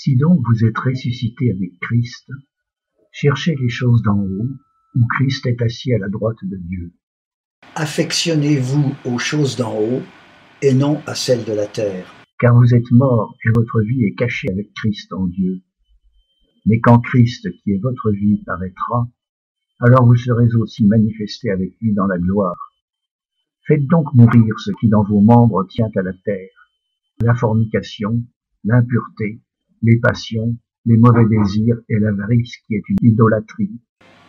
Si donc vous êtes ressuscité avec Christ, cherchez les choses d'en haut, où Christ est assis à la droite de Dieu. Affectionnez-vous aux choses d'en haut, et non à celles de la terre. Car vous êtes morts, et votre vie est cachée avec Christ en Dieu. Mais quand Christ, qui est votre vie, paraîtra, alors vous serez aussi manifestés avec lui dans la gloire. Faites donc mourir ce qui dans vos membres tient à la terre, la fornication, l'impureté, les passions, les mauvais désirs et l'avarice qui est une idolâtrie.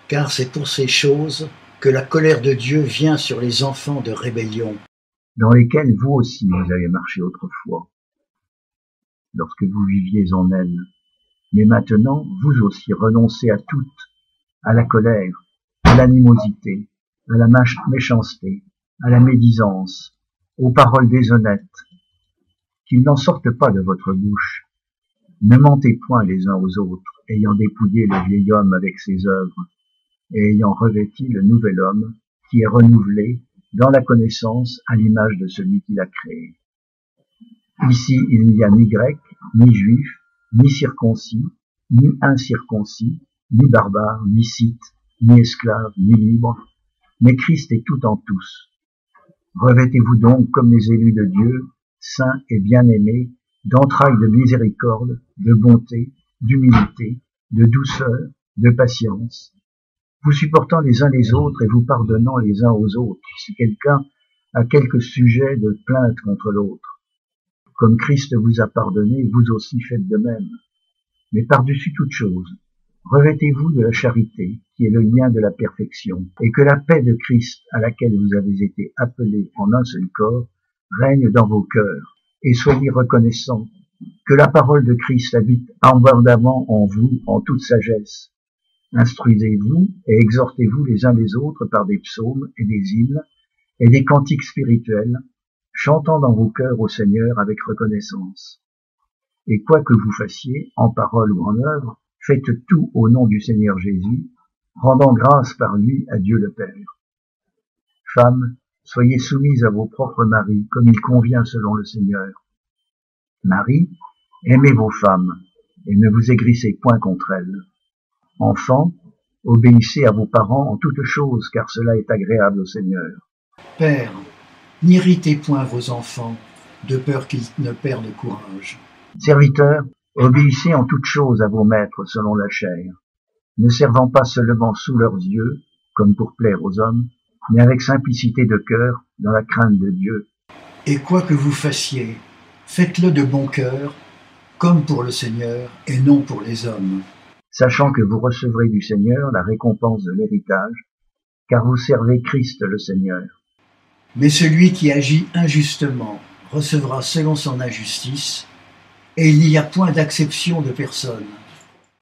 Car c'est pour ces choses que la colère de Dieu vient sur les enfants de rébellion, dans lesquels vous aussi vous avez marché autrefois, lorsque vous viviez en elle. Mais maintenant, vous aussi renoncez à toutes, à la colère, à l'animosité, à la méchanceté, à la médisance, aux paroles déshonnêtes, qu'ils n'en sortent pas de votre bouche. Ne mentez point les uns aux autres, ayant dépouillé le vieil homme avec ses œuvres, et ayant revêti le nouvel homme, qui est renouvelé dans la connaissance à l'image de celui qui l'a créé. Ici, il n'y a ni grec, ni juif, ni circoncis, ni incirconcis, ni barbare, ni scythe, ni esclave, ni libre, mais Christ est tout en tous. Revêtez-vous donc comme les élus de Dieu, saints et bien-aimés, d'entrailles de miséricorde, de bonté, d'humilité, de douceur, de patience, vous supportant les uns les autres et vous pardonnant les uns aux autres, si quelqu'un a quelque sujet de plainte contre l'autre. Comme Christ vous a pardonné, vous aussi faites de même. Mais par-dessus toute chose, revêtez-vous de la charité, qui est le lien de la perfection, et que la paix de Christ, à laquelle vous avez été appelés en un seul corps, règne dans vos cœurs, et soyez reconnaissants que la parole de Christ habite abondamment en vous, en toute sagesse. Instruisez-vous et exhortez-vous les uns les autres par des psaumes et des hymnes et des cantiques spirituels, chantant dans vos cœurs au Seigneur avec reconnaissance. Et quoi que vous fassiez, en parole ou en œuvre, faites tout au nom du Seigneur Jésus, rendant grâce par lui à Dieu le Père. Femmes, soyez soumises à vos propres maris, comme il convient selon le Seigneur. Maris, aimez vos femmes, et ne vous aigrissez point contre elles. Enfants, obéissez à vos parents en toutes choses, car cela est agréable au Seigneur. Père, n'irritez point vos enfants, de peur qu'ils ne perdent courage. Serviteurs, obéissez en toutes choses à vos maîtres selon la chair, ne servant pas seulement sous leurs yeux, comme pour plaire aux hommes, mais avec simplicité de cœur, dans la crainte de Dieu. Et quoi que vous fassiez, faites-le de bon cœur, comme pour le Seigneur et non pour les hommes, sachant que vous recevrez du Seigneur la récompense de l'héritage, car vous servez Christ le Seigneur. Mais celui qui agit injustement recevra selon son injustice, et il n'y a point d'acception de personne.